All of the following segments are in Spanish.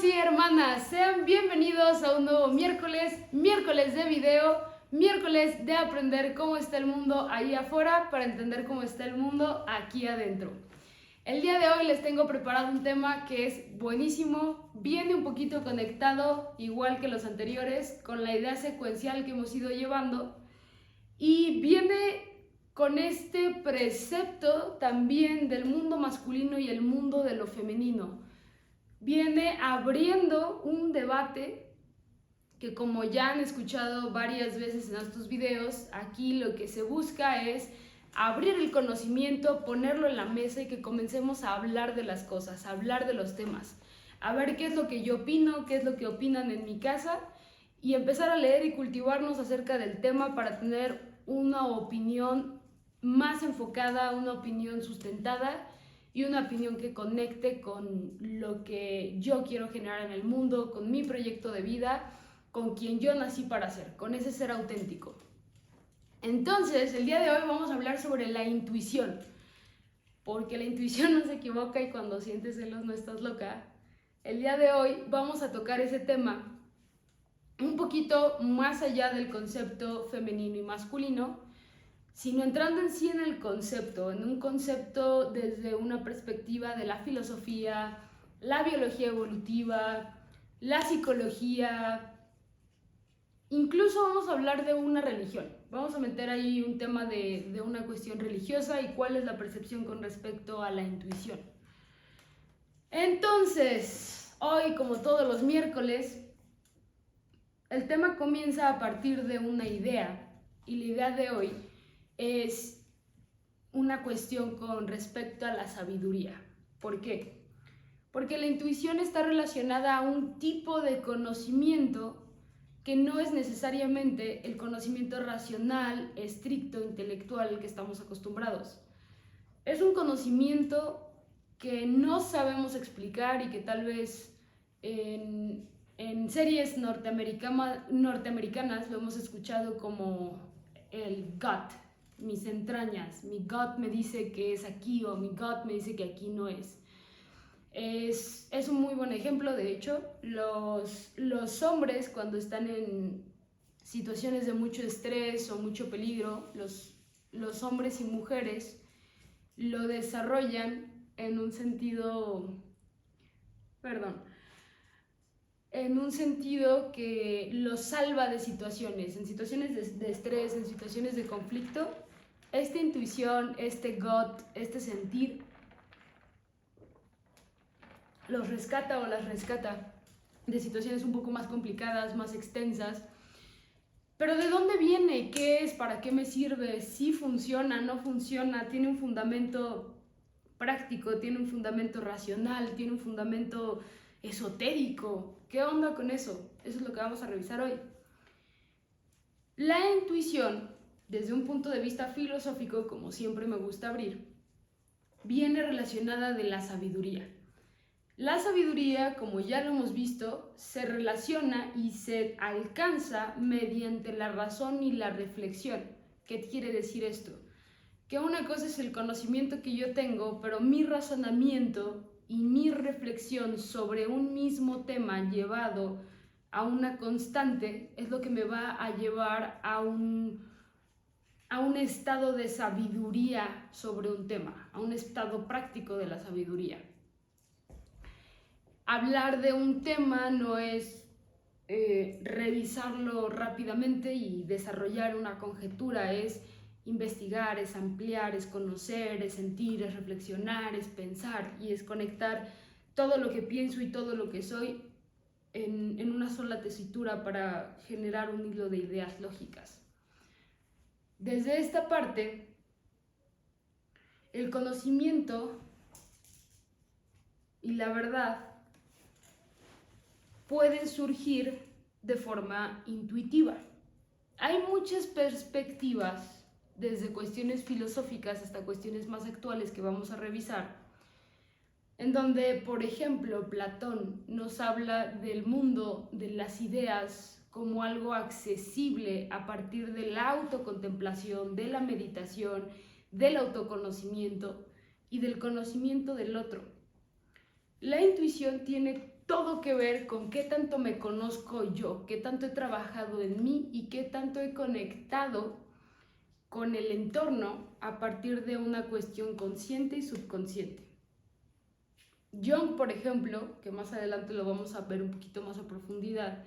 Hermanos y hermanas, sean bienvenidos a un nuevo miércoles de video, miércoles de aprender cómo está el mundo ahí afuera para entender cómo está el mundo aquí adentro. El día de hoy les tengo preparado un tema que es buenísimo, viene un poquito conectado, igual que los anteriores, con la idea secuencial que hemos ido llevando y viene con este precepto también del mundo masculino y el mundo de lo femenino. Viene abriendo un debate que, como ya han escuchado varias veces en estos videos, aquí lo que se busca es abrir el conocimiento, ponerlo en la mesa y que comencemos a hablar de las cosas, a hablar de los temas, a ver qué es lo que yo opino, qué es lo que opinan en mi casa y empezar a leer y cultivarnos acerca del tema para tener una opinión más enfocada, una opinión sustentada y una opinión que conecte con lo que yo quiero generar en el mundo, con mi proyecto de vida, con quien yo nací para ser, con ese ser auténtico. Entonces, el día de hoy vamos a hablar sobre la intuición, porque la intuición no se equivoca y cuando sientes celos no estás loca. El día de hoy vamos a tocar ese tema un poquito más allá del concepto femenino y masculino, sino entrando en sí en el concepto, en un concepto desde una perspectiva de la filosofía, la biología evolutiva, la psicología, incluso vamos a hablar de una religión. Vamos a meter ahí un tema de una cuestión religiosa y cuál es la percepción con respecto a la intuición. Entonces, hoy, como todos los miércoles, el tema comienza a partir de una idea, y la idea de hoy es una cuestión con respecto a la sabiduría. ¿Por qué? Porque la intuición está relacionada a un tipo de conocimiento que no es necesariamente el conocimiento racional, estricto, intelectual al que estamos acostumbrados. Es un conocimiento que no sabemos explicar y que tal vez en series norteamericanas lo hemos escuchado como el gut, mis entrañas, mi gut me dice que es aquí o mi gut me dice que aquí no es. Es un muy buen ejemplo. De hecho, los hombres cuando están en situaciones de mucho estrés o mucho peligro, los hombres y mujeres lo desarrollan en un sentido, en un sentido que los salva de situaciones, en situaciones de estrés, en situaciones de conflicto. Esta intuición, este gut, este sentir, los rescata o las rescata de situaciones un poco más complicadas, más extensas. Pero ¿de dónde viene? ¿Qué es? ¿Para qué me sirve? ¿Sí funciona? ¿No funciona? ¿Tiene un fundamento práctico? ¿Tiene un fundamento racional? ¿Tiene un fundamento esotérico? ¿Qué onda con eso? Eso es lo que vamos a revisar hoy. La intuición, desde un punto de vista filosófico, como siempre me gusta abrir, viene relacionada de la sabiduría. La sabiduría, como ya lo hemos visto, se relaciona y se alcanza mediante la razón y la reflexión. ¿Qué quiere decir esto? Que una cosa es el conocimiento que yo tengo, pero mi razonamiento y mi reflexión sobre un mismo tema llevado a una constante es lo que me va a llevar a un estado de sabiduría sobre un tema, a un estado práctico de la sabiduría. Hablar de un tema no es revisarlo rápidamente y desarrollar una conjetura, es investigar, es ampliar, es conocer, es sentir, es reflexionar, es pensar y es conectar todo lo que pienso y todo lo que soy en una sola tesitura para generar un hilo de ideas lógicas. Desde esta parte, el conocimiento y la verdad pueden surgir de forma intuitiva. Hay muchas perspectivas, desde cuestiones filosóficas hasta cuestiones más actuales que vamos a revisar, en donde, por ejemplo, Platón nos habla del mundo de las ideas como algo accesible a partir de la autocontemplación, de la meditación, del autoconocimiento y del conocimiento del otro. La intuición tiene todo que ver con qué tanto me conozco yo, qué tanto he trabajado en mí y qué tanto he conectado con el entorno a partir de una cuestión consciente y subconsciente. Jung, por ejemplo, que más adelante lo vamos a ver un poquito más a profundidad,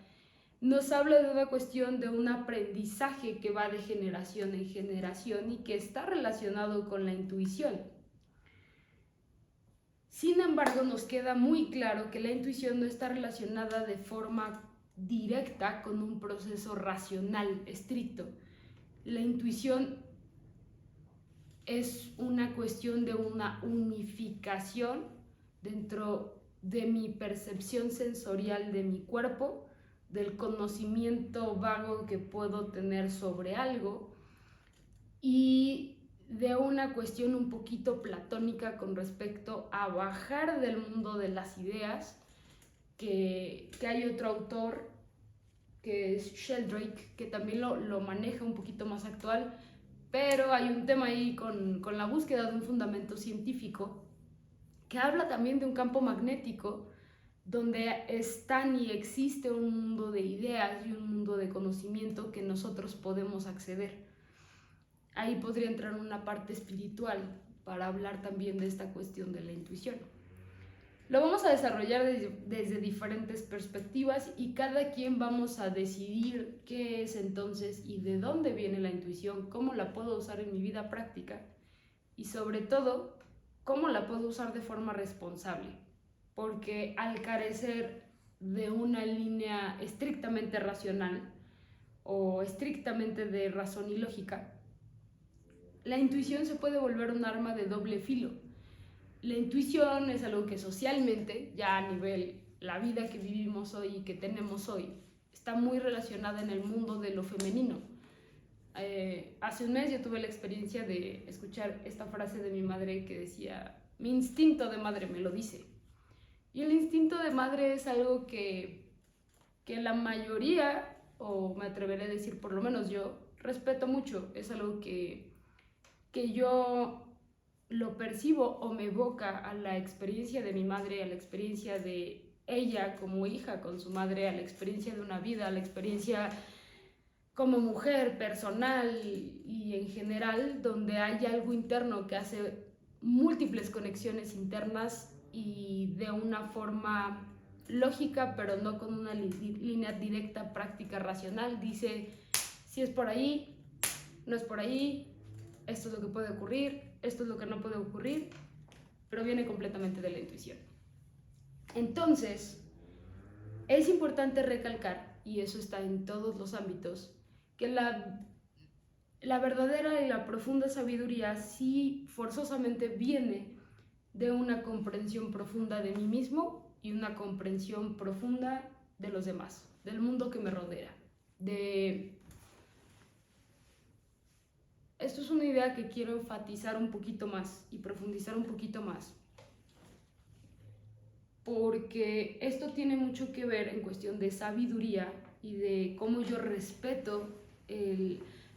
nos habla de una cuestión de un aprendizaje que va de generación en generación y que está relacionado con la intuición. Sin embargo, nos queda muy claro que la intuición no está relacionada de forma directa con un proceso racional estricto. La intuición es una cuestión de una unificación dentro de mi percepción sensorial de mi cuerpo, del conocimiento vago que puedo tener sobre algo y de una cuestión un poquito platónica con respecto a bajar del mundo de las ideas, que hay otro autor que es Sheldrake, que también lo maneja un poquito más actual, pero hay un tema ahí con la búsqueda de un fundamento científico que habla también de un campo magnético donde están y existe un mundo de ideas y un mundo de conocimiento que nosotros podemos acceder. Ahí podría entrar una parte espiritual para hablar también de esta cuestión de la intuición. Lo vamos a desarrollar desde diferentes perspectivas y cada quien vamos a decidir qué es entonces y de dónde viene la intuición, cómo la puedo usar en mi vida práctica y sobre todo cómo la puedo usar de forma responsable, porque al carecer de una línea estrictamente racional o estrictamente de razón y lógica, la intuición se puede volver un arma de doble filo. La intuición es algo que socialmente, ya a nivel la vida que vivimos hoy y que tenemos hoy, está muy relacionada en el mundo de lo femenino. Hace un mes yo tuve la experiencia de escuchar esta frase de mi madre que decía: mi instinto de madre me lo dice. Y el instinto de madre es algo que la mayoría, o me atreveré a decir por lo menos yo, respeto mucho. Es algo que yo lo percibo o me evoca a la experiencia de mi madre, a la experiencia de ella como hija con su madre, a la experiencia de una vida, a la experiencia como mujer, personal y en general, donde hay algo interno que hace múltiples conexiones internas y de una forma lógica, pero no con una línea directa, práctica, racional. Dice, si es por ahí, no es por ahí, esto es lo que puede ocurrir, esto es lo que no puede ocurrir, pero viene completamente de la intuición. Entonces, es importante recalcar, y eso está en todos los ámbitos, que la verdadera y la profunda sabiduría sí forzosamente viene de una comprensión profunda de mí mismo y una comprensión profunda de los demás, del mundo que me rodea. Esto es una idea que quiero enfatizar un poquito más y profundizar un poquito más, porque esto tiene mucho que ver en cuestión de sabiduría y de cómo yo respeto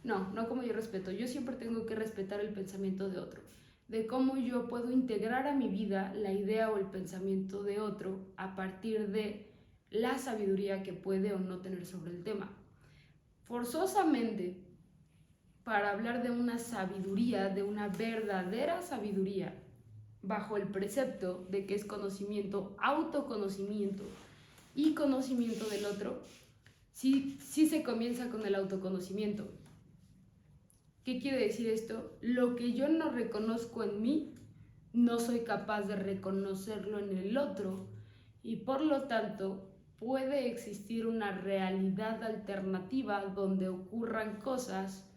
no como yo respeto, yo siempre tengo que respetar el pensamiento de otro, de cómo yo puedo integrar a mi vida la idea o el pensamiento de otro a partir de la sabiduría que puede o no tener sobre el tema. Forzosamente, para hablar de una sabiduría, de una verdadera sabiduría, bajo el precepto de que es conocimiento, autoconocimiento y conocimiento del otro, sí se comienza con el autoconocimiento. ¿Qué quiere decir esto? Lo que yo no reconozco en mí, no soy capaz de reconocerlo en el otro y por lo tanto puede existir una realidad alternativa donde ocurran cosas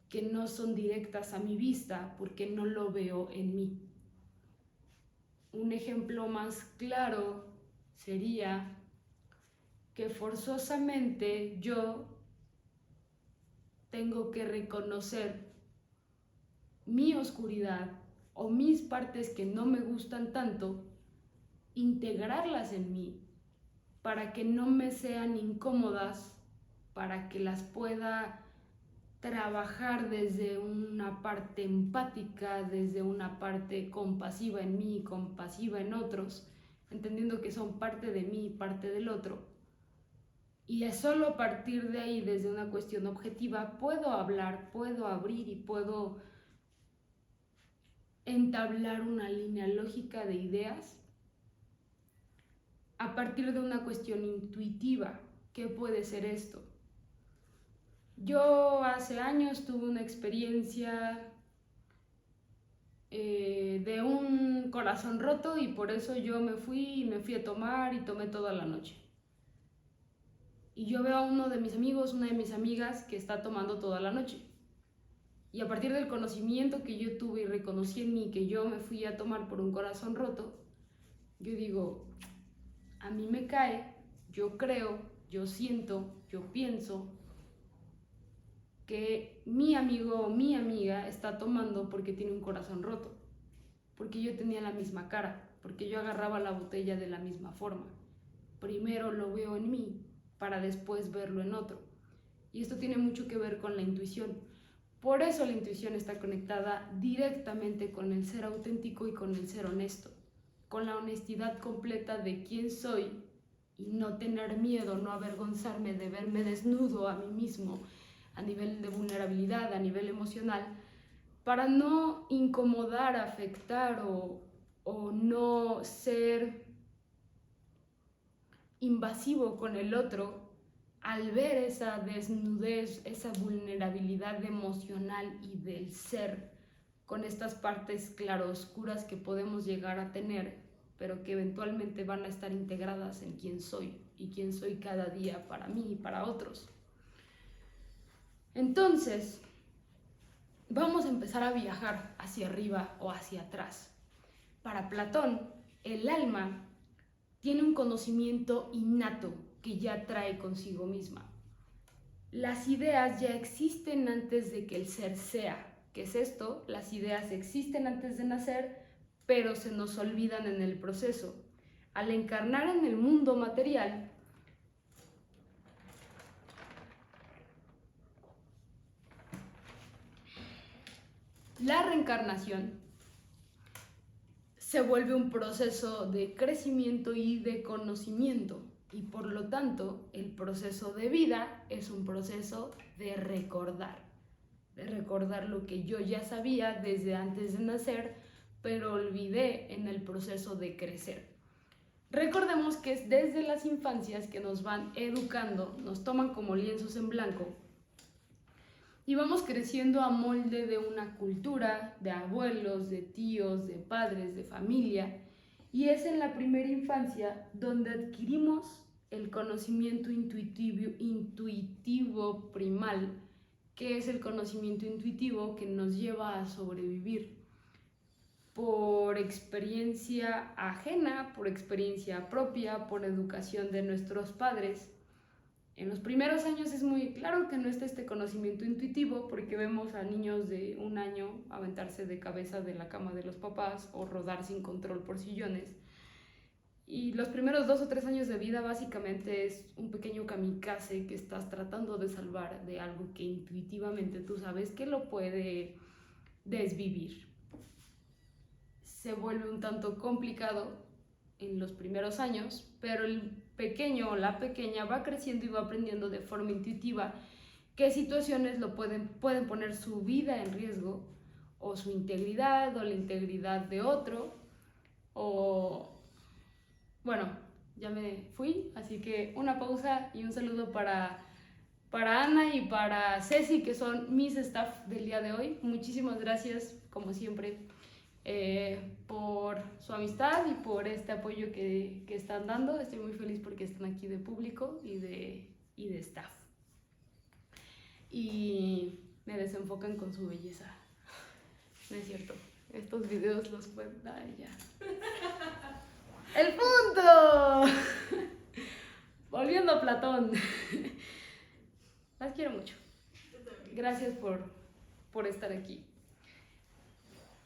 que no son directas a mi vista porque no lo veo en mí. Un ejemplo más claro sería que forzosamente yo tengo que reconocer mi oscuridad o mis partes que no me gustan tanto, integrarlas en mí para que no me sean incómodas, para que las pueda trabajar desde una parte empática, desde una parte compasiva en mí y compasiva en otros, entendiendo que son parte de mí y parte del otro. Y es solo a partir de ahí, desde una cuestión objetiva, puedo hablar, puedo abrir y puedo entablar una línea lógica de ideas a partir de una cuestión intuitiva. ¿Qué puede ser esto? Yo hace años tuve una experiencia de un corazón roto y por eso yo me fui a tomar y tomé toda la noche. Y yo veo a uno de mis amigos, una de mis amigas que está tomando toda la noche. Y a partir del conocimiento que yo tuve y reconocí en mí que yo me fui a tomar por un corazón roto, yo digo, a mí me cae, yo creo, yo siento, yo pienso que mi amigo o mi amiga está tomando porque tiene un corazón roto, porque yo tenía la misma cara, porque yo agarraba la botella de la misma forma. Primero lo veo en mí para después verlo en otro. Y esto tiene mucho que ver con la intuición. Por eso la intuición está conectada directamente con el ser auténtico y con el ser honesto, con la honestidad completa de quién soy y no tener miedo, no avergonzarme de verme desnudo a mí mismo a nivel de vulnerabilidad, a nivel emocional, para no incomodar, afectar o no ser invasivo con el otro al ver esa desnudez, esa vulnerabilidad emocional y del ser con estas partes claroscuras que podemos llegar a tener, pero que eventualmente van a estar integradas en quién soy y quién soy cada día para mí y para otros. Entonces, vamos a empezar a viajar hacia arriba o hacia atrás. Para Platón, el alma tiene un conocimiento innato que ya trae consigo misma. Las ideas ya existen antes de que el ser sea. ¿Qué es esto? Las ideas existen antes de nacer, pero se nos olvidan en el proceso. Al encarnar en el mundo material, la reencarnación se vuelve un proceso de crecimiento y de conocimiento. Y por lo tanto, el proceso de vida es un proceso de recordar lo que yo ya sabía desde antes de nacer, pero olvidé en el proceso de crecer. Recordemos que es desde las infancias que nos van educando, nos toman como lienzos en blanco y vamos creciendo a molde de una cultura, de abuelos, de tíos, de padres, de familia. Y es en la primera infancia donde adquirimos el conocimiento intuitivo primal, que es el conocimiento intuitivo que nos lleva a sobrevivir por experiencia ajena, por experiencia propia, por educación de nuestros padres. En los primeros años es muy claro que no está este conocimiento intuitivo porque vemos a niños de 1 año aventarse de cabeza de la cama de los papás o rodar sin control por sillones. Y los primeros 2 o 3 años de vida básicamente es un pequeño kamikaze que estás tratando de salvar de algo que intuitivamente tú sabes que lo puede desvivir. Se vuelve un tanto complicado en los primeros años, pero el pequeño o la pequeña va creciendo y va aprendiendo de forma intuitiva qué situaciones lo pueden poner su vida en riesgo o su integridad o la integridad de otro o... Bueno, ya me fui, así que una pausa y un saludo para Ana y para Ceci, que son mis staff del día de hoy. Muchísimas gracias, como siempre, por su amistad y por este apoyo que están dando. Estoy muy feliz porque están aquí de público y de staff. Y me desenfocan con su belleza. No es cierto, estos videos los pueden... Ay, ya. ¡El punto! Volviendo a Platón. Las quiero mucho. Gracias por estar aquí.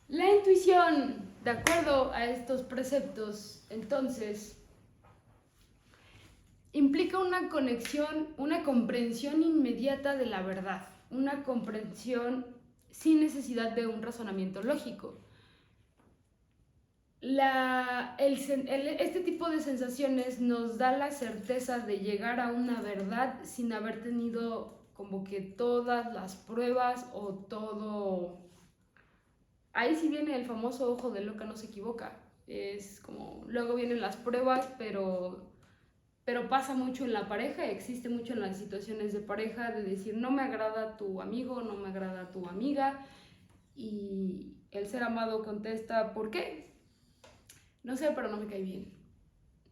La intuición, de acuerdo a estos preceptos, entonces, implica una conexión, una comprensión inmediata de la verdad, una comprensión sin necesidad de un razonamiento lógico. Este tipo de sensaciones nos da la certeza de llegar a una verdad sin haber tenido como que todas las pruebas o todo. Ahí sí viene el famoso ojo de loca no se equivoca. Es como, luego vienen las pruebas, pero pasa mucho en la pareja, existe mucho en las situaciones de pareja de decir no me agrada tu amigo, no me agrada tu amiga, y el ser amado contesta, ¿por qué? No sé, pero no me cae bien.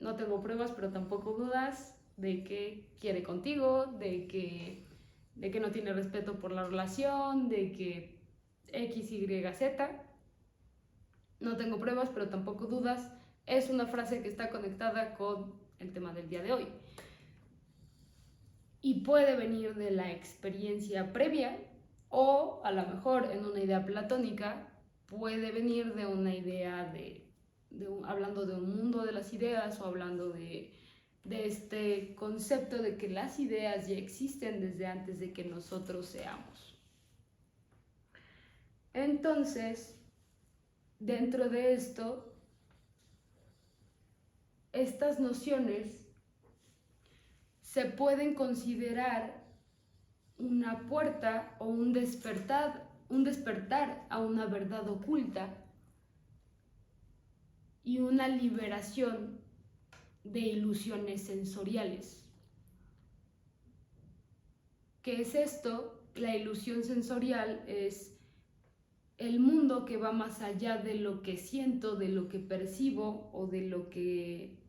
No tengo pruebas, pero tampoco dudas de que quiere contigo, de que no tiene respeto por la relación, de que X, Y, Z. No tengo pruebas, pero tampoco dudas. Es una frase que está conectada con el tema del día de hoy. Y puede venir de la experiencia previa o a lo mejor en una idea platónica puede venir de una idea hablando de un mundo de las ideas o hablando de este concepto de que las ideas ya existen desde antes de que nosotros seamos. Entonces, dentro de esto, estas nociones se pueden considerar una puerta o un despertar a una verdad oculta y una liberación de ilusiones sensoriales. ¿Qué es esto? La ilusión sensorial es el mundo que va más allá de lo que siento, de lo que percibo o de lo que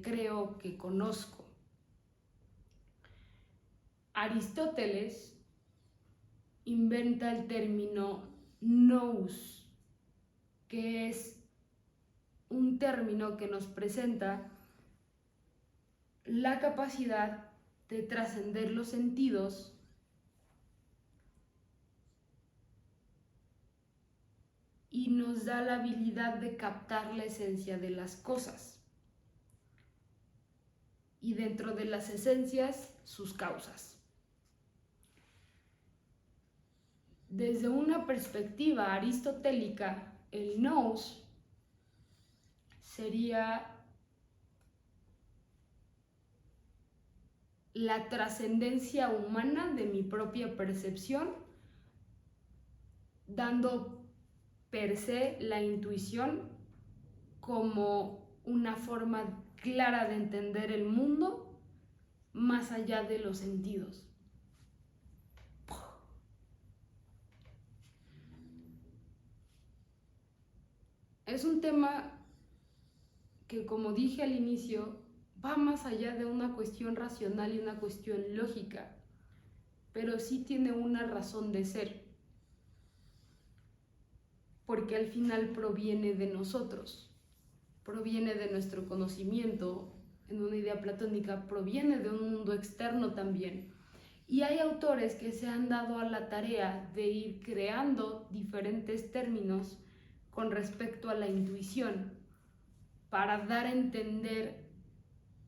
creo que conozco. Aristóteles inventa el término nous, que es un término que nos presenta la capacidad de trascender los sentidos y nos da la habilidad de captar la esencia de las cosas y dentro de las esencias sus causas. Desde una perspectiva aristotélica, el nous sería la trascendencia humana de mi propia percepción, dando per se la intuición como una forma clara de entender el mundo más allá de los sentidos. Es un tema que, como dije al inicio, va más allá de una cuestión racional y una cuestión lógica, pero sí tiene una razón de ser, porque al final proviene de nosotros, proviene de nuestro conocimiento, en una idea platónica, proviene de un mundo externo también. Y hay autores que se han dado a la tarea de ir creando diferentes términos con respecto a la intuición para dar a entender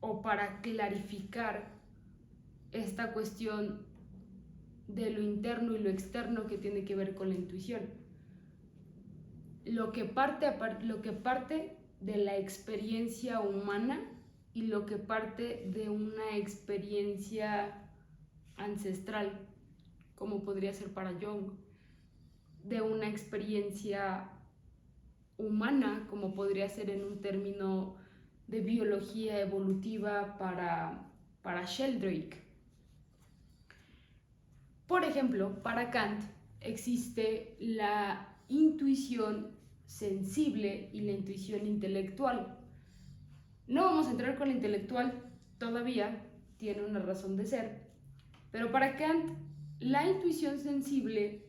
o para clarificar esta cuestión de lo interno y lo externo que tiene que ver con la intuición. Lo que parte de la experiencia humana y lo que parte de una experiencia ancestral, como podría ser para Jung, de una experiencia humana, como podría ser en un término de biología evolutiva para Sheldrake. Por ejemplo, para Kant existe la intuición sensible y la intuición intelectual. No vamos a entrar con la intelectual todavía, tiene una razón de ser, pero para Kant la intuición sensible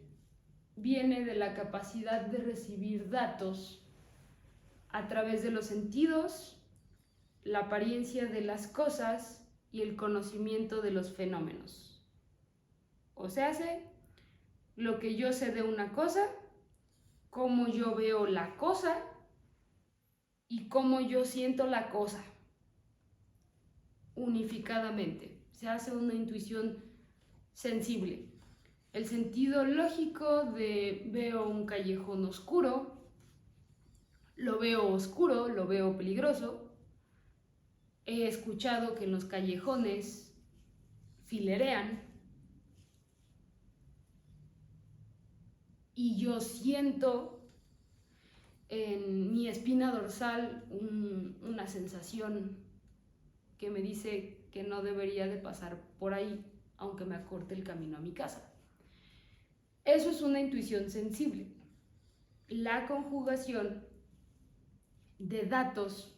viene de la capacidad de recibir datos a través de los sentidos, la apariencia de las cosas y el conocimiento de los fenómenos. O sea, lo que yo sé de una cosa, cómo yo veo la cosa y cómo yo siento la cosa unificadamente. Se hace una intuición sensible. El sentido lógico de veo un callejón oscuro Lo veo oscuro, lo veo peligroso. He escuchado que en los callejones filerean y yo siento en mi espina dorsal una sensación que me dice que no debería de pasar por ahí, aunque me acorte el camino a mi casa. Eso es una intuición sensible. La conjugación de datos,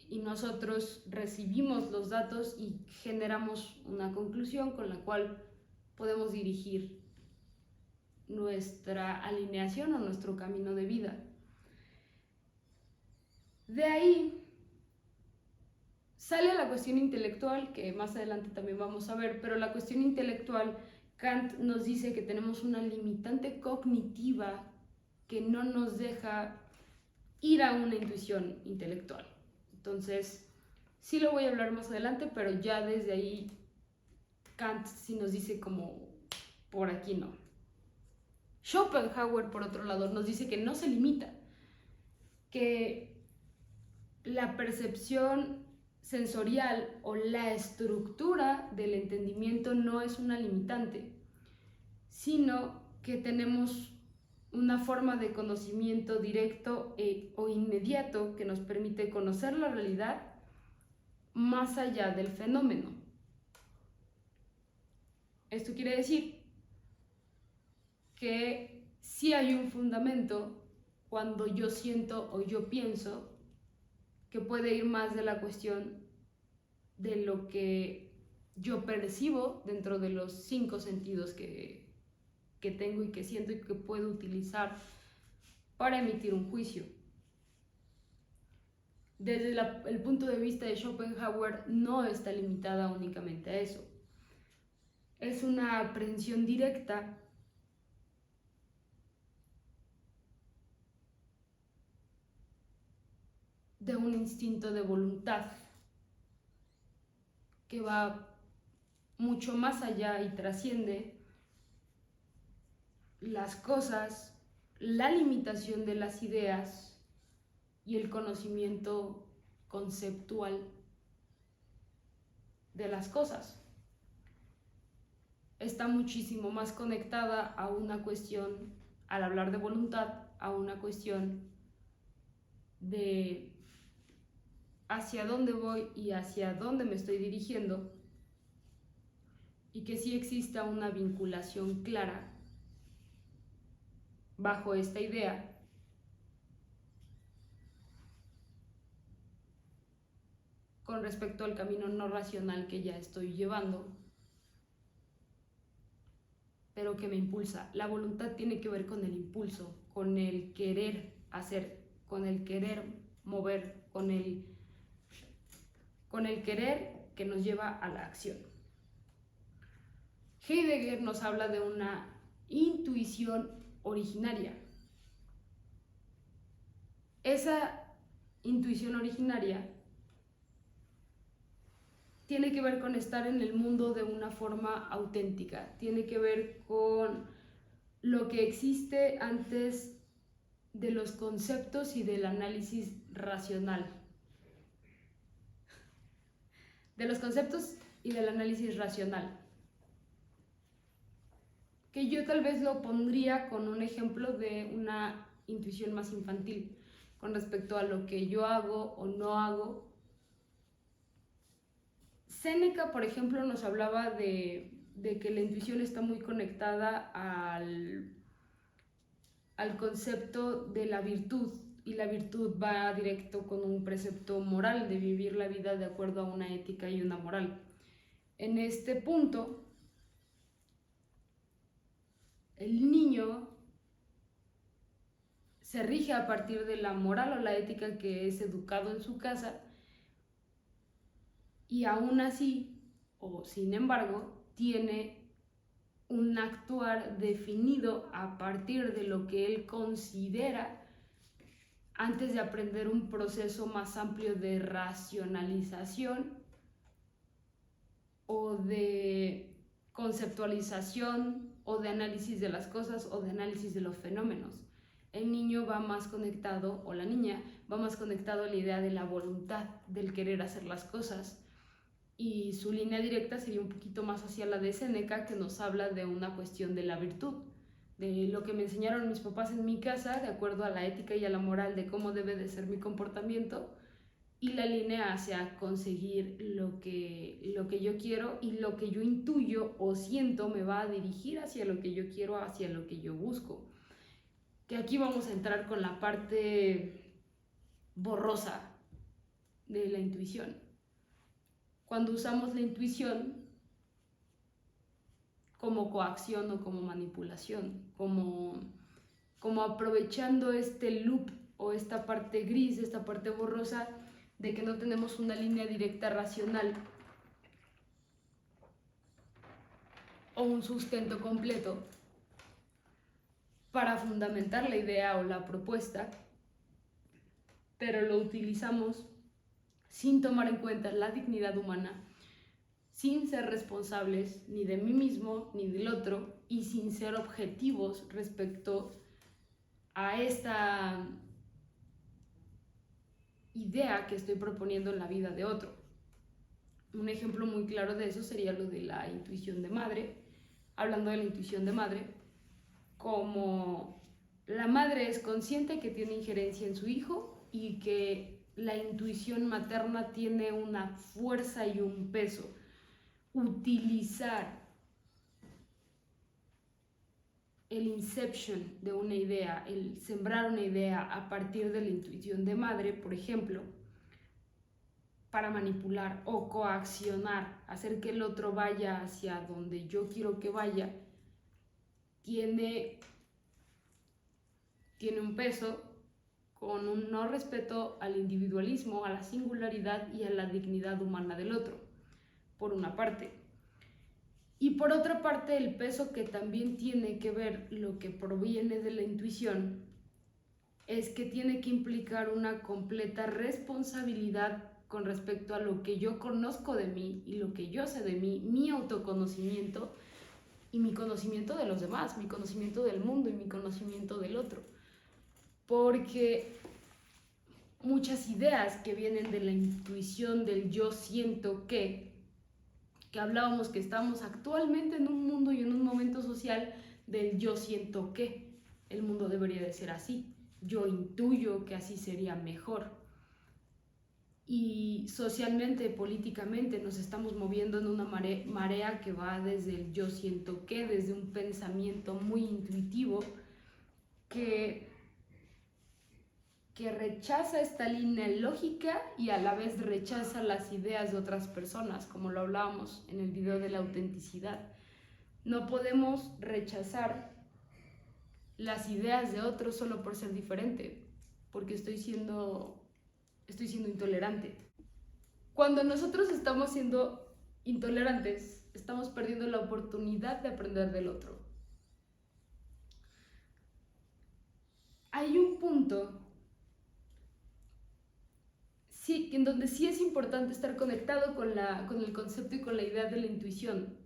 y nosotros recibimos los datos y generamos una conclusión con la cual podemos dirigir nuestra alineación o nuestro camino de vida. De ahí sale la cuestión intelectual, que más adelante también vamos a ver, pero la cuestión intelectual, Kant nos dice que tenemos una limitante cognitiva que no nos deja ir a una intuición intelectual. Entonces, sí lo voy a hablar más adelante, pero ya desde ahí Kant sí nos dice como, por aquí no. Schopenhauer, por otro lado, nos dice que no se limita, que la percepción sensorial o la estructura del entendimiento no es una limitante, sino que tenemos una forma de conocimiento directo o inmediato que nos permite conocer la realidad más allá del fenómeno. Esto quiere decir que sí hay un fundamento cuando yo siento o yo pienso que puede ir más de la cuestión de lo que yo percibo dentro de los 5 sentidos que tengo y que siento y que puedo utilizar para emitir un juicio. Desde el punto de vista de Schopenhauer, no está limitada únicamente a eso. Es una aprehensión directa de un instinto de voluntad que va mucho más allá y trasciende las cosas, la limitación de las ideas y el conocimiento conceptual de las cosas. Está muchísimo más conectada a una cuestión, al hablar de voluntad, a una cuestión de hacia dónde voy y hacia dónde me estoy dirigiendo, y que sí exista una vinculación clara bajo esta idea con respecto al camino no racional que ya estoy llevando, pero que me impulsa. La voluntad tiene que ver con el impulso, con el querer hacer, con el querer mover, con el querer que nos lleva a la acción. Heidegger nos habla de una intuición originaria. Esa intuición originaria tiene que ver con estar en el mundo de una forma auténtica, tiene que ver con lo que existe antes de los conceptos y del análisis racional. De los conceptos y del análisis racional. Que yo tal vez lo pondría con un ejemplo de una intuición más infantil con respecto a lo que yo hago o no hago. Séneca, por ejemplo, nos hablaba de que la intuición está muy conectada al concepto de la virtud, y la virtud va directo con un precepto moral de vivir la vida de acuerdo a una ética y una moral. En este punto, el niño se rige a partir de la moral o la ética que es educado en su casa, y aún así, o sin embargo, tiene un actuar definido a partir de lo que él considera antes de aprender un proceso más amplio de racionalización o de conceptualización o de análisis de las cosas o de análisis de los fenómenos. el niño va más conectado, o la niña va más conectado a la idea de la voluntad, del querer hacer las cosas. Y su línea directa sería un poquito más hacia la de Séneca, que nos habla de una cuestión de la virtud, de lo que me enseñaron mis papás en mi casa, de acuerdo a la ética y a la moral de cómo debe de ser mi comportamiento, y la línea hacia conseguir lo que yo quiero, y lo que yo intuyo o siento me va a dirigir hacia lo que yo quiero, hacia lo que yo busco. Que aquí vamos a entrar con la parte borrosa de la intuición. Cuando usamos la intuición como coacción o como manipulación, como aprovechando este loop o esta parte gris, esta parte borrosa de que no tenemos una línea directa racional o un sustento completo para fundamentar la idea o la propuesta, pero lo utilizamos sin tomar en cuenta la dignidad humana, sin ser responsables ni de mí mismo ni del otro, y sin ser objetivos respecto a esta idea que estoy proponiendo en la vida de otro. Un ejemplo muy claro de eso sería lo de la intuición de madre. Hablando de la intuición de madre, como la madre es consciente que tiene injerencia en su hijo y que la intuición materna tiene una fuerza y un peso. Utilizar el inception de una idea, el sembrar una idea a partir de la intuición de madre, por ejemplo, para manipular o coaccionar, hacer que el otro vaya hacia donde yo quiero que vaya, tiene un peso con un no respeto al individualismo, a la singularidad y a la dignidad humana del otro, por una parte. Y por otra parte, el peso que también tiene que ver lo que proviene de la intuición es que tiene que implicar una completa responsabilidad con respecto a lo que yo conozco de mí y lo que yo sé de mí, mi autoconocimiento y mi conocimiento de los demás, mi conocimiento del mundo y mi conocimiento del otro. Porque muchas ideas que vienen de la intuición del yo siento que hablábamos que estamos actualmente en un mundo y en un momento social del yo siento que el mundo debería de ser así, yo intuyo que así sería mejor. Y socialmente, políticamente, nos estamos moviendo en una marea que va desde el yo siento que, desde un pensamiento muy intuitivo que rechaza esta línea lógica y a la vez rechaza las ideas de otras personas, como lo hablábamos en el video de la autenticidad. No podemos rechazar las ideas de otros solo por ser diferente, porque estoy siendo intolerante. Cuando nosotros estamos siendo intolerantes, estamos perdiendo la oportunidad de aprender del otro. Hay un punto sí, en donde sí es importante estar conectado con el concepto y con la idea de la intuición,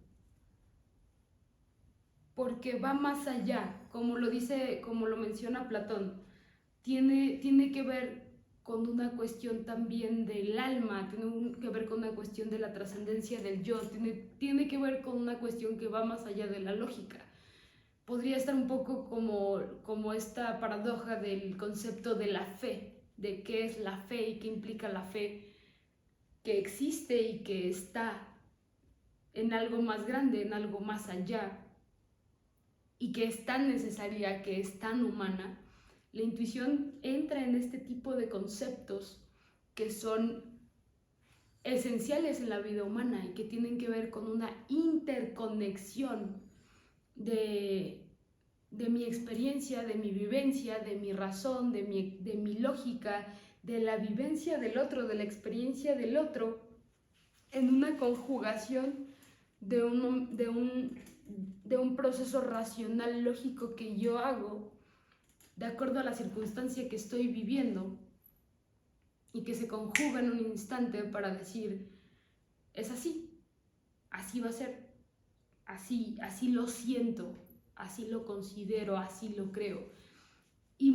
porque va más allá, como lo menciona Platón, tiene que ver con una cuestión también del alma, tiene que ver con una cuestión de la trascendencia del yo, tiene que ver con una cuestión que va más allá de la lógica. Podría estar un poco como esta paradoja del concepto de la fe, de qué es la fe y qué implica la fe, que existe y que está en algo más grande, en algo más allá, y que es tan necesaria, que es tan humana. La intuición entra en este tipo de conceptos que son esenciales en la vida humana y que tienen que ver con una interconexión de mi experiencia, de mi vivencia, de mi razón, de mi lógica, de la vivencia del otro, de la experiencia del otro, en una conjugación de un proceso racional lógico que yo hago de acuerdo a la circunstancia que estoy viviendo y que se conjuga en un instante para decir, es así, así va a ser, así lo siento, así lo considero, así lo creo. Y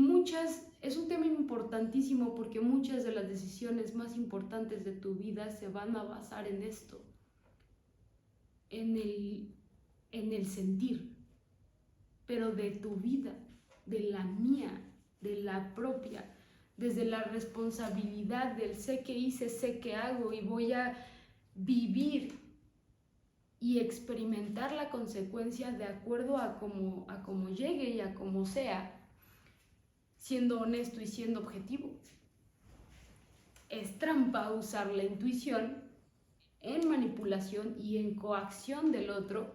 es un tema importantísimo porque muchas de las decisiones más importantes de tu vida se van a basar en esto, en el sentir, pero de tu vida, de la mía, de la propia, desde la responsabilidad del sé que hice, sé que hago y voy a vivir y experimentar la consecuencia de acuerdo a cómo llegue y a cómo sea, siendo honesto y siendo objetivo. Es trampa usar la intuición en manipulación y en coacción del otro,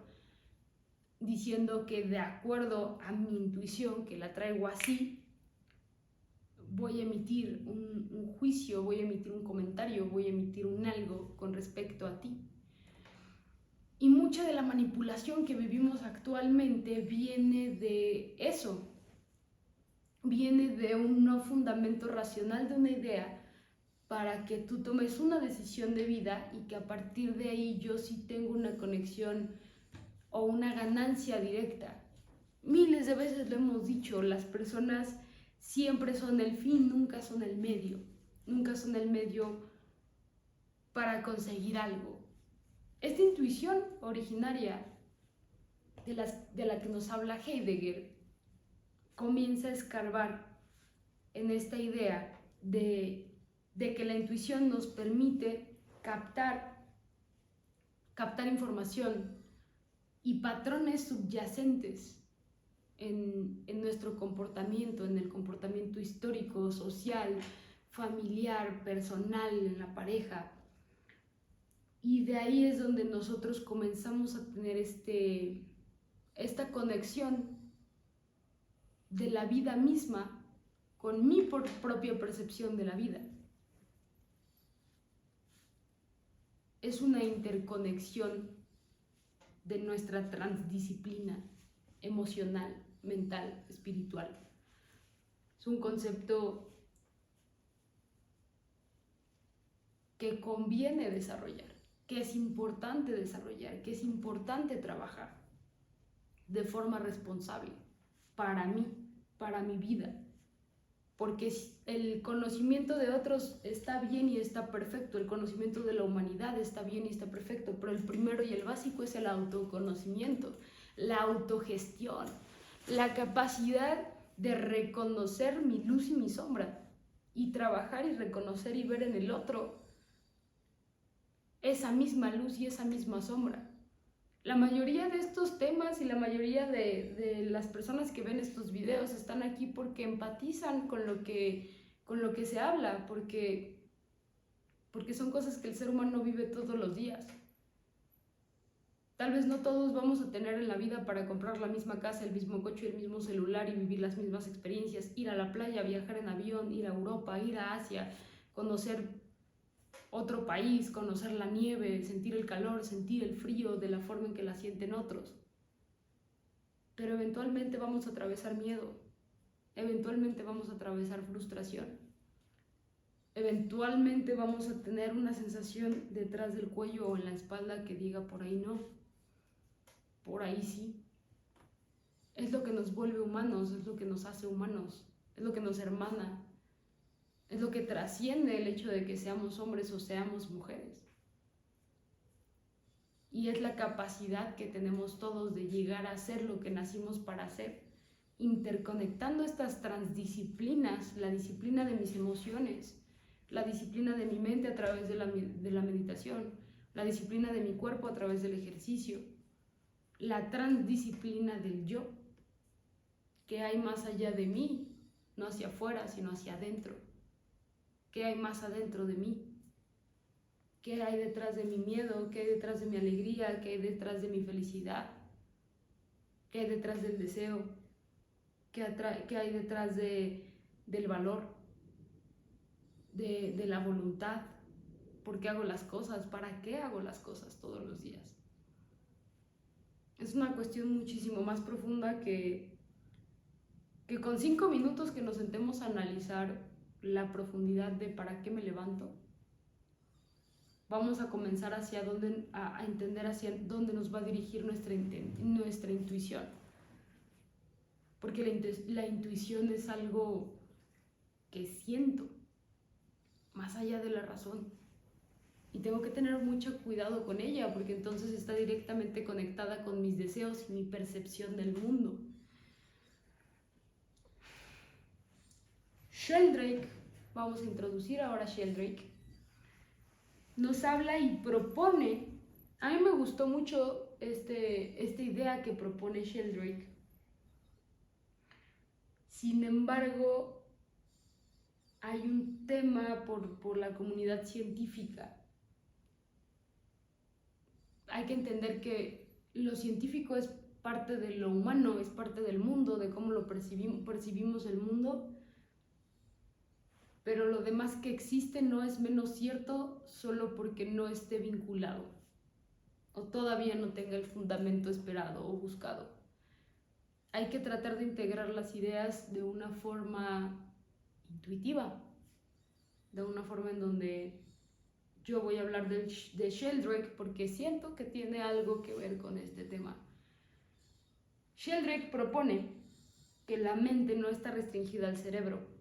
diciendo que de acuerdo a mi intuición, que la traigo así, voy a emitir un juicio, voy a emitir un comentario, voy a emitir un algo con respecto a ti. Y mucha de la manipulación que vivimos actualmente viene de eso, viene de un no fundamento racional de una idea para que tú tomes una decisión de vida y que a partir de ahí yo sí tengo una conexión o una ganancia directa. Miles de veces lo hemos dicho, las personas siempre son el fin, nunca son el medio. Nunca son el medio para conseguir algo. Esta intuición originaria de la que nos habla Heidegger comienza a escarbar en esta idea de que la intuición nos permite captar información y patrones subyacentes en nuestro comportamiento, en el comportamiento histórico, social, familiar, personal, en la pareja. Y de ahí es donde nosotros comenzamos a tener esta conexión de la vida misma con mi propia percepción de la vida. Es una interconexión de nuestra transdisciplina emocional, mental, espiritual. Es un concepto que conviene desarrollar, que es importante desarrollar, que es importante trabajar de forma responsable para mí, para mi vida. Porque el conocimiento de otros está bien y está perfecto, el conocimiento de la humanidad está bien y está perfecto, pero el primero y el básico es el autoconocimiento, la autogestión, la capacidad de reconocer mi luz y mi sombra y trabajar y reconocer y ver en el otro esa misma luz y esa misma sombra. La mayoría de estos temas y la mayoría de las personas que ven estos videos están aquí porque empatizan con lo que se habla, porque son cosas que el ser humano vive todos los días. Tal vez no todos vamos a tener en la vida para comprar la misma casa, el mismo coche, el mismo celular y vivir las mismas experiencias, ir a la playa, viajar en avión, ir a Europa, ir a Asia, conocer otro país, conocer la nieve, sentir el calor, sentir el frío de la forma en que la sienten otros. Pero eventualmente vamos a atravesar miedo, eventualmente vamos a atravesar frustración, eventualmente vamos a tener una sensación detrás del cuello o en la espalda que diga por ahí no, por ahí sí. Es lo que nos vuelve humanos, es lo que nos hace humanos, es lo que nos hermana, es lo que trasciende el hecho de que seamos hombres o seamos mujeres. Y es la capacidad que tenemos todos de llegar a ser lo que nacimos para hacer, interconectando estas transdisciplinas, la disciplina de mis emociones, la disciplina de mi mente a través de la meditación, la disciplina de mi cuerpo a través del ejercicio, la transdisciplina del yo, que hay más allá de mí, no hacia afuera, sino hacia adentro. ¿Qué hay más adentro de mí? ¿Qué hay detrás de mi miedo? ¿Qué hay detrás de mi alegría? ¿Qué hay detrás de mi felicidad? ¿Qué hay detrás del deseo? ¿Qué hay detrás del valor? De la voluntad? ¿Por qué hago las cosas? ¿Para qué hago las cosas todos los días? Es una cuestión muchísimo más profunda que con 5 minutos que nos sentemos a analizar la profundidad de para qué me levanto, vamos a comenzar a entender hacia dónde nos va a dirigir nuestra intuición. porque la intuición es algo que siento, más allá de la razón. Y tengo que tener mucho cuidado con ella, porque entonces está directamente conectada con mis deseos y mi percepción del mundo. Sheldrake, vamos a introducir ahora a Sheldrake, nos habla y propone, a mí me gustó mucho esta idea que propone Sheldrake. Sin embargo, hay un tema por la comunidad científica. Hay que entender que lo científico es parte de lo humano, es parte del mundo, de cómo lo percibimos el mundo, pero lo demás que existe no es menos cierto solo porque no esté vinculado o todavía no tenga el fundamento esperado o buscado. Hay que tratar de integrar las ideas de una forma intuitiva, de una forma en donde yo voy a hablar de Sheldrake porque siento que tiene algo que ver con este tema. Sheldrake propone que la mente no está restringida al cerebro.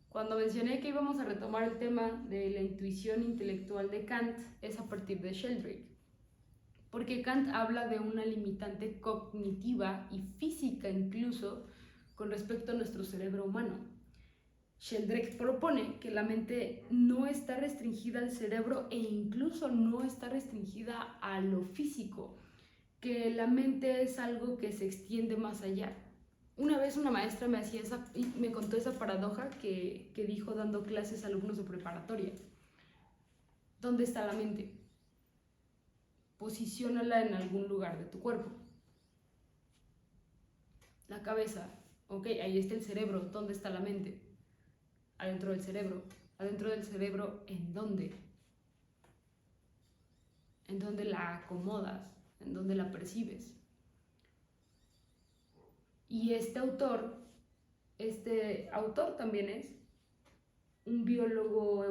Cuando mencioné que íbamos a retomar el tema de la intuición intelectual de Kant, es a partir de Sheldrake, porque Kant habla de una limitante cognitiva y física incluso con respecto a nuestro cerebro humano. Sheldrake propone que la mente no está restringida al cerebro e incluso no está restringida a lo físico, que la mente es algo que se extiende más allá. Una vez una maestra me contó esa paradoja que dijo dando clases a alumnos de preparatoria. ¿Dónde está la mente? Posiciónala en algún lugar de tu cuerpo. La cabeza, ok, ahí está el cerebro. ¿Dónde está la mente? Adentro del cerebro. ¿Adentro del cerebro en dónde? ¿En dónde la acomodas? ¿En dónde la percibes? Y este autor también es un biólogo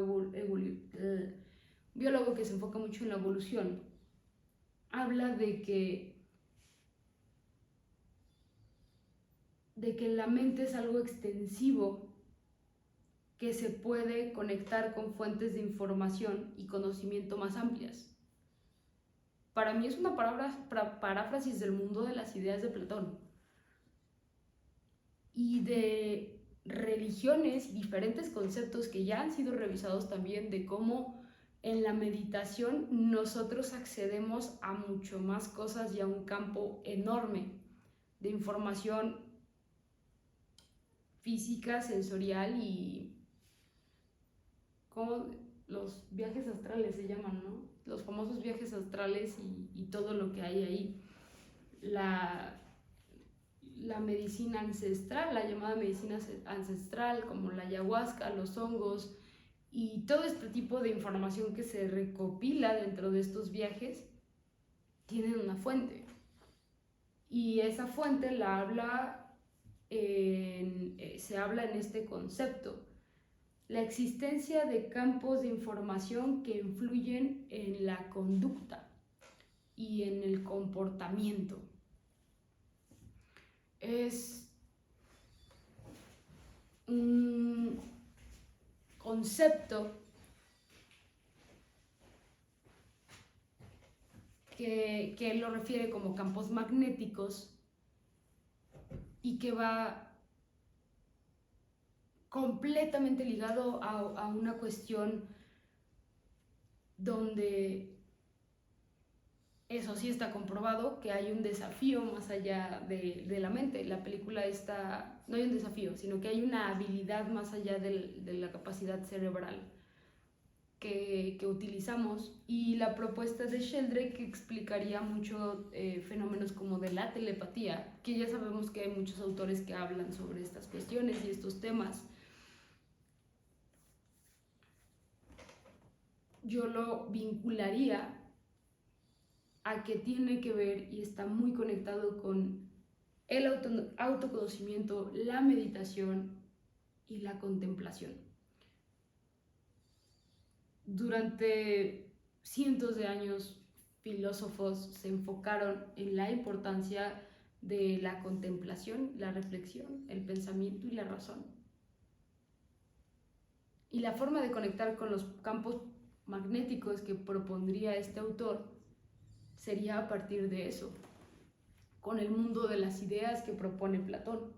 que se enfoca mucho en la evolución. Habla de que la mente es algo extensivo que se puede conectar con fuentes de información y conocimiento más amplias. Para mí es una paráfrasis del mundo de las ideas de Platón y de religiones, diferentes conceptos que ya han sido revisados también de cómo en la meditación nosotros accedemos a mucho más cosas y a un campo enorme de información física, sensorial y como los viajes astrales se llaman, ¿no? Los famosos viajes astrales y todo lo que hay ahí. La medicina ancestral, la llamada medicina ancestral, como la ayahuasca, los hongos y todo este tipo de información que se recopila dentro de estos viajes, tienen una fuente. Y esa fuente se habla en este concepto. La existencia de campos de información que influyen en la conducta y en el comportamiento. Es un concepto que él lo refiere como campos magnéticos y que va completamente ligado a una cuestión donde eso sí está comprobado, que hay un desafío más allá de la mente. La película no hay un desafío, sino que hay una habilidad más allá de la capacidad cerebral que utilizamos, y la propuesta de Sheldrake explicaría mucho fenómenos como de la telepatía, que ya sabemos que hay muchos autores que hablan sobre estas cuestiones y estos temas. Yo lo vincularía a que tiene que ver y está muy conectado con el autoconocimiento, la meditación y la contemplación. Durante cientos de años, filósofos se enfocaron en la importancia de la contemplación, la reflexión, el pensamiento y la razón. Y la forma de conectar con los campos magnéticos que propondría este autor sería a partir de eso, con el mundo de las ideas que propone Platón,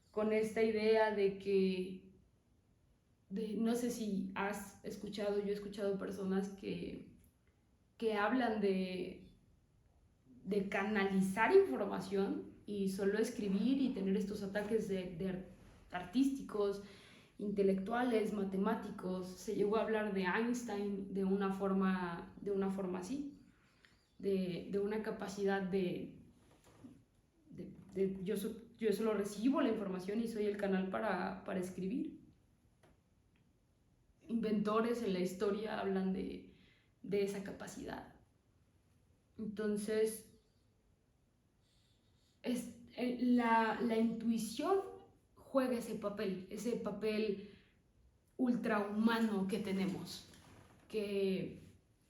con esta idea de que, no sé si has escuchado, yo he escuchado personas que hablan de canalizar información y solo escribir y tener estos ataques de artísticos, intelectuales, matemáticos. Se llegó a hablar de Einstein de una forma así, de una capacidad yo solo recibo la información y soy el canal para escribir. Inventores en la historia hablan de esa capacidad. Entonces, la intuición juega ese papel ultrahumano que tenemos, que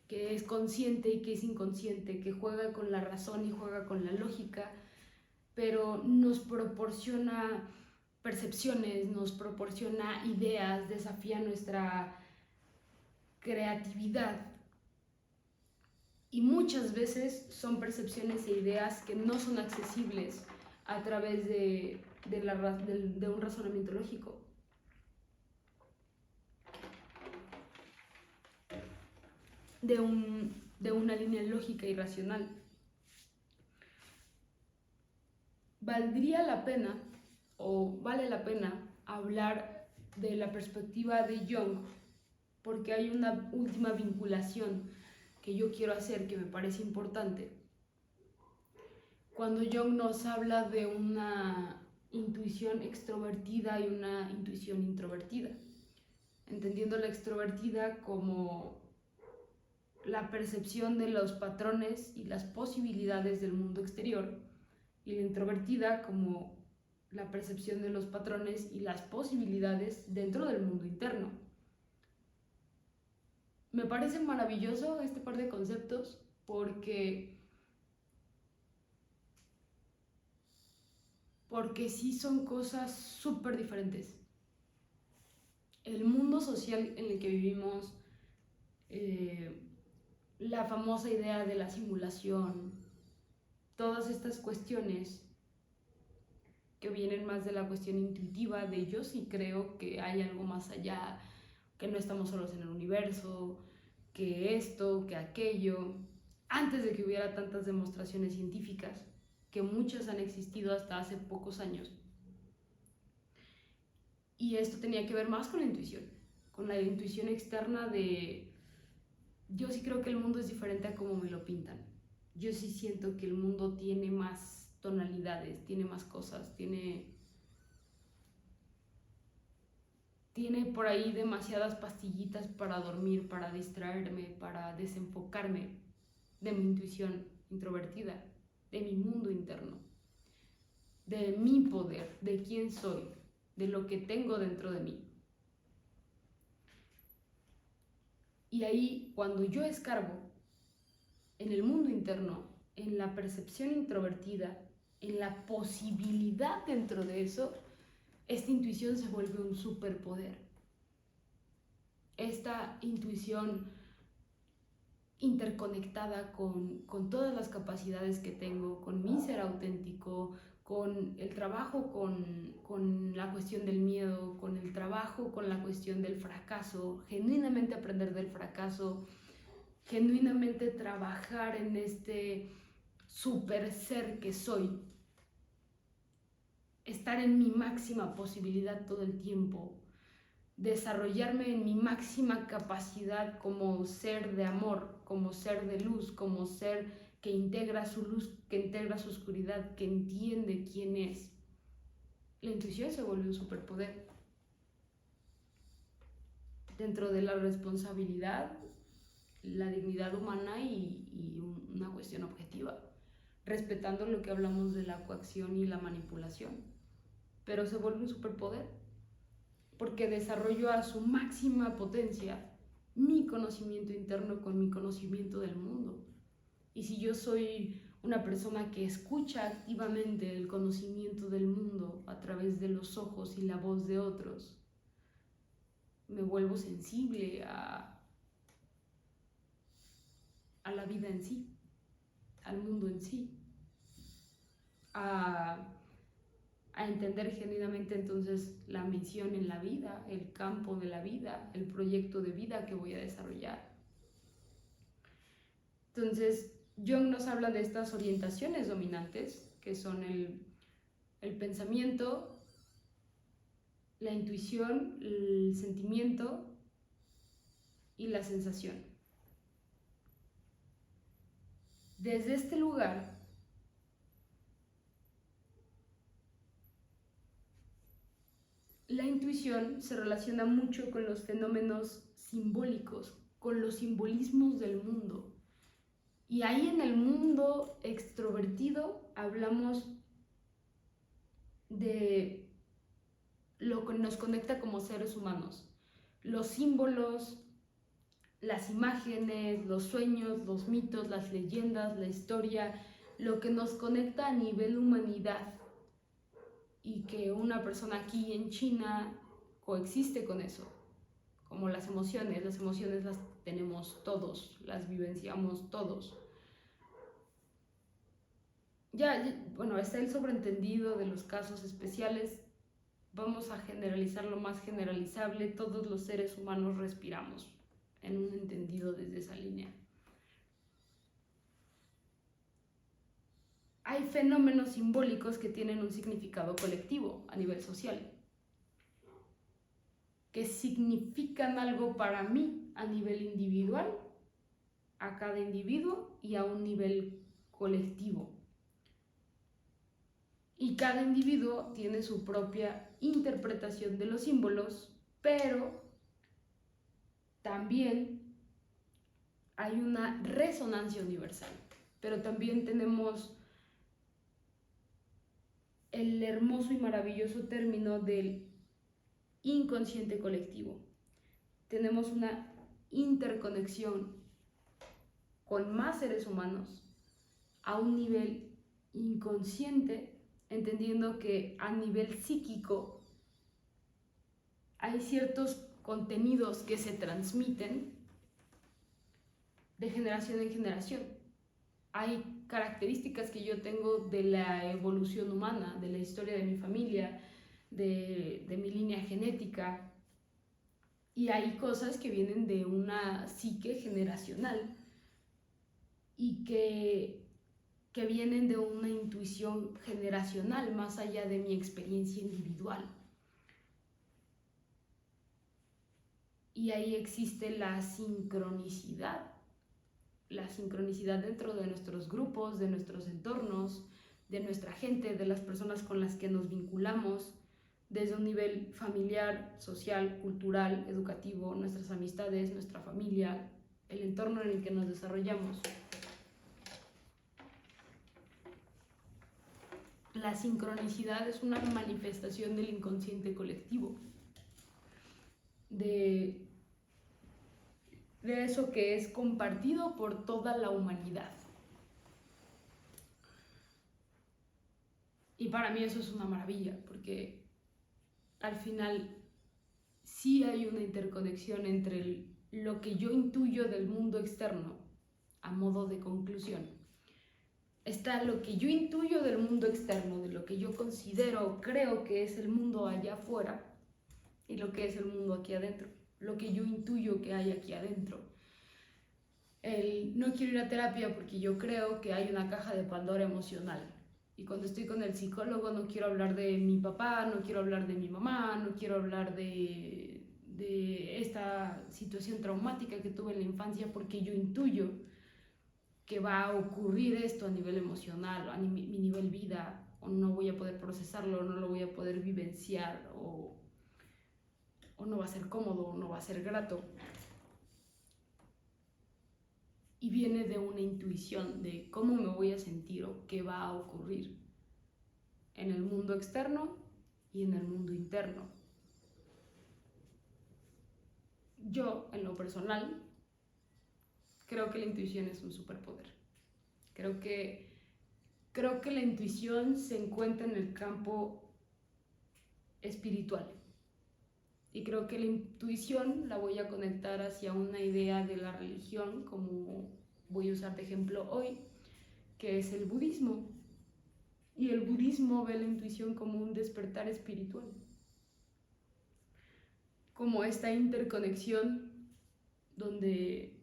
es consciente y que es inconsciente, que juega con la razón y juega con la lógica, pero nos proporciona percepciones, nos proporciona ideas, desafía nuestra creatividad. Y muchas veces son percepciones e ideas que no son accesibles a través de un razonamiento lógico. De una línea lógica y racional. Valdría la pena, o vale la pena, hablar de la perspectiva de Jung, porque hay una última vinculación que yo quiero hacer que me parece importante. Cuando Jung nos habla de una intuición extrovertida y una intuición introvertida, entendiendo la extrovertida como la percepción de los patrones y las posibilidades del mundo exterior, y la introvertida como la percepción de los patrones y las posibilidades dentro del mundo interno. Me parece maravilloso este par de conceptos porque sí son cosas súper diferentes. El mundo social en el que vivimos, la famosa idea de la simulación, todas estas cuestiones que vienen más de la cuestión intuitiva, de yo sí creo que hay algo más allá, que no estamos solos en el universo, que esto, que aquello, antes de que hubiera tantas demostraciones científicas, que muchas han existido hasta hace pocos años. Y esto tenía que ver más con la intuición externa de, yo sí creo que el mundo es diferente a como me lo pintan. Yo sí siento que el mundo tiene más tonalidades, tiene más cosas, tiene por ahí demasiadas pastillitas para dormir, para distraerme, para desenfocarme de mi intuición introvertida, de mi mundo interno, de mi poder, de quién soy, de lo que tengo dentro de mí. Y ahí, cuando yo escarbo en el mundo interno, en la percepción introvertida, en la posibilidad dentro de eso, esta intuición se vuelve un superpoder. Esta intuición interconectada con todas las capacidades que tengo, con mi ser auténtico, con el trabajo con la cuestión del miedo, con el trabajo con la cuestión del fracaso, genuinamente aprender del fracaso, genuinamente trabajar en este super ser que soy, estar en mi máxima posibilidad todo el tiempo, desarrollarme en mi máxima capacidad como ser de amor, como ser de luz, como ser que integra su luz, que integra su oscuridad, que entiende quién es. La intuición se vuelve un superpoder. Dentro de la responsabilidad, la dignidad humana y una cuestión objetiva, respetando lo que hablamos de la coacción y la manipulación. Pero se vuelve un superpoder porque desarrollo a su máxima potencia mi conocimiento interno con mi conocimiento del mundo. Y si yo soy una persona que escucha activamente el conocimiento del mundo a través de los ojos y la voz de otros. Me vuelvo sensible a la vida en sí, al mundo en sí, a entender genuinamente entonces la misión en la vida, el campo de la vida, el proyecto de vida que voy a desarrollar. Entonces, Jung nos habla de estas orientaciones dominantes, que son el pensamiento, la intuición, el sentimiento y la sensación. Desde este lugar, la intuición se relaciona mucho con los fenómenos simbólicos, con los simbolismos del mundo. Y ahí en el mundo extrovertido hablamos de lo que nos conecta como seres humanos. Los símbolos, las imágenes, los sueños, los mitos, las leyendas, la historia, lo que nos conecta a nivel humanidad y que una persona aquí en China coexiste con eso, como las emociones las tenemos todos, las vivenciamos todos. Bueno, está el sobreentendido de los casos especiales, vamos a generalizar lo más generalizable, todos los seres humanos respiramos en un entendido desde esa línea. Hay fenómenos simbólicos que tienen un significado colectivo a nivel social, que significan algo para mí a nivel individual, a cada individuo y a un nivel colectivo. Y cada individuo tiene su propia interpretación de los símbolos, pero también hay una resonancia universal. Pero también tenemos el hermoso y maravilloso término del inconsciente colectivo. Tenemos una interconexión con más seres humanos a un nivel inconsciente, entendiendo que a nivel psíquico hay ciertos contenidos que se transmiten de generación en generación. Hay características que yo tengo de la evolución humana, de la historia de mi familia, de mi línea genética, y hay cosas que vienen de una psique generacional y que vienen de una intuición generacional más allá de mi experiencia individual. Y ahí existe la sincronicidad dentro de nuestros grupos, de nuestros entornos, de nuestra gente, de las personas con las que nos vinculamos, desde un nivel familiar, social, cultural, educativo, nuestras amistades, nuestra familia, el entorno en el que nos desarrollamos. La sincronicidad es una manifestación del inconsciente colectivo, de eso que es compartido por toda la humanidad. Y para mí eso es una maravilla, porque al final sí hay una interconexión entre lo que yo intuyo del mundo externo, a modo de conclusión. Está lo que yo intuyo del mundo externo, de lo que yo considero o creo que es el mundo allá afuera, y lo que es el mundo aquí adentro, lo que yo intuyo que hay aquí adentro. No quiero ir a terapia porque yo creo que hay una caja de Pandora emocional. Y cuando estoy con el psicólogo no quiero hablar de mi papá, no quiero hablar de mi mamá, no quiero hablar de esta situación traumática que tuve en la infancia porque yo intuyo que va a ocurrir esto a nivel emocional, a mi nivel vida, o no voy a poder procesarlo, no lo voy a poder vivenciar, o no va a ser cómodo, o no va a ser grato. Y viene de una intuición de cómo me voy a sentir o qué va a ocurrir en el mundo externo y en el mundo interno. Yo, en lo personal, creo que la intuición es un superpoder. Creo que creo que la intuición se encuentra en el campo espiritual. Y creo que la intuición la voy a conectar hacia una idea de la religión, como voy a usar de ejemplo hoy, que es el budismo. Y el budismo ve la intuición como un despertar espiritual, como esta interconexión donde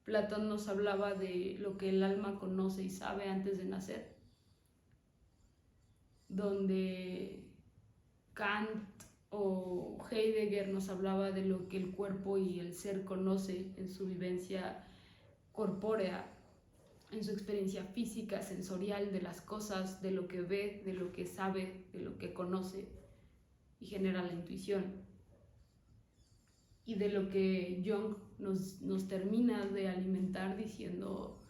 Platón nos hablaba de lo que el alma conoce y sabe antes de nacer, donde Kant o Heidegger nos hablaba de lo que el cuerpo y el ser conoce en su vivencia corpórea, en su experiencia física, sensorial de las cosas, de lo que ve, de lo que sabe, de lo que conoce y genera la intuición. Y de lo que Jung nos termina de alimentar diciendo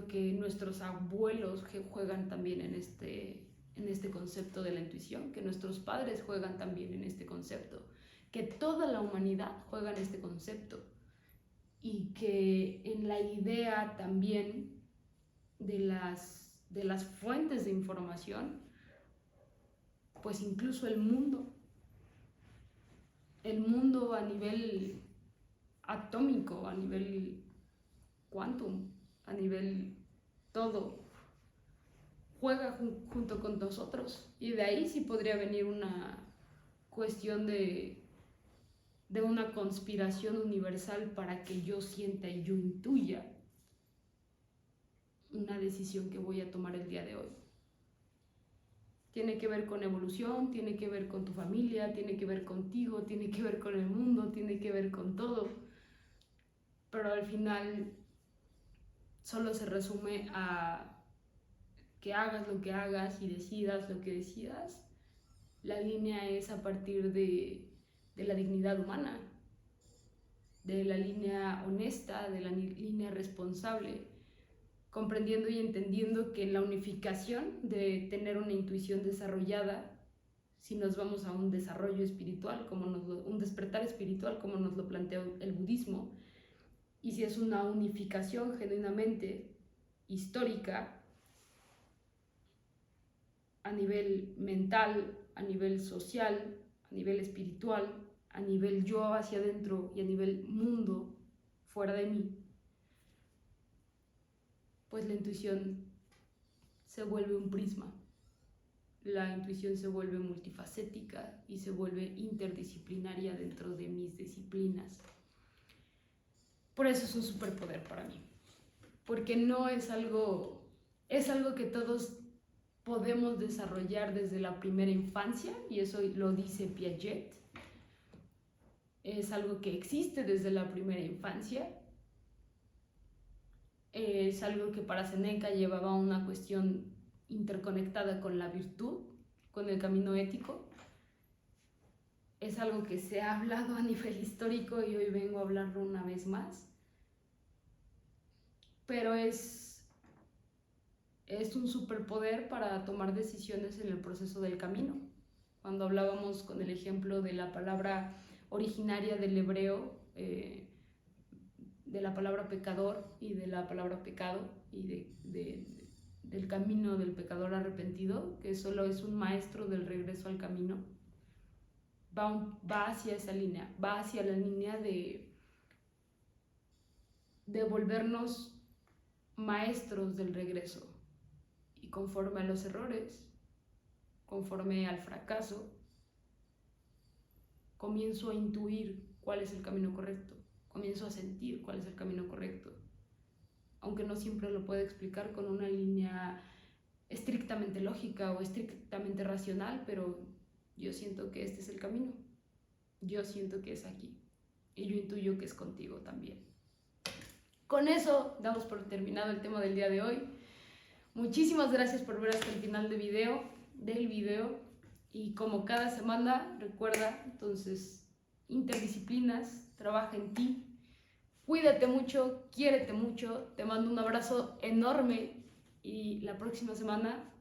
que nuestros abuelos juegan también en este concepto de la intuición, que nuestros padres juegan también en este concepto, que toda la humanidad juega en este concepto, y que en la idea también de las fuentes de información, pues incluso el mundo a nivel atómico, a nivel quantum, a nivel todo, juega junto con nosotros. Y de ahí sí podría venir una cuestión de una conspiración universal para que yo sienta y yo intuya una decisión que voy a tomar el día de hoy. Tiene que ver con evolución, tiene que ver con tu familia, tiene que ver contigo, tiene que ver con el mundo, tiene que ver con todo. Pero al final solo se resume a que hagas lo que hagas y decidas lo que decidas. La línea es a partir de la dignidad humana, de la línea honesta, de la línea responsable, comprendiendo y entendiendo que la unificación de tener una intuición desarrollada, si nos vamos a un desarrollo espiritual, un despertar espiritual como nos lo planteó el budismo, y si es una unificación genuinamente histórica a nivel mental, a nivel social, a nivel espiritual, a nivel yo hacia adentro y a nivel mundo fuera de mí, pues la intuición se vuelve un prisma. La intuición se vuelve multifacética y se vuelve interdisciplinaria dentro de mis disciplinas. Por eso es un superpoder para mí, porque no es algo que todos podemos desarrollar desde la primera infancia, y eso lo dice Piaget. Es algo que existe desde la primera infancia. Es algo que para Séneca llevaba una cuestión interconectada con la virtud, con el camino ético. Es algo que se ha hablado a nivel histórico y hoy vengo a hablarlo una vez más. Pero es un superpoder para tomar decisiones en el proceso del camino. Cuando hablábamos con el ejemplo de la palabra originaria del hebreo, de la palabra pecador y de la palabra pecado, y del camino del pecador arrepentido, que solo es un maestro del regreso al camino, va hacia esa línea, va hacia la línea de volvernos maestros del regreso. Y conforme a los errores, conforme al fracaso, comienzo a intuir cuál es el camino correcto, comienzo a sentir cuál es el camino correcto, aunque no siempre lo puedo explicar con una línea estrictamente lógica o estrictamente racional, pero yo siento que este es el camino, yo siento que es aquí, y yo intuyo que es contigo también. Con eso damos por terminado el tema del día de hoy. Muchísimas gracias por ver hasta el final del video, y como cada semana, recuerda, entonces, interdisciplinas, trabaja en ti, cuídate mucho, quiérete mucho, te mando un abrazo enorme, y la próxima semana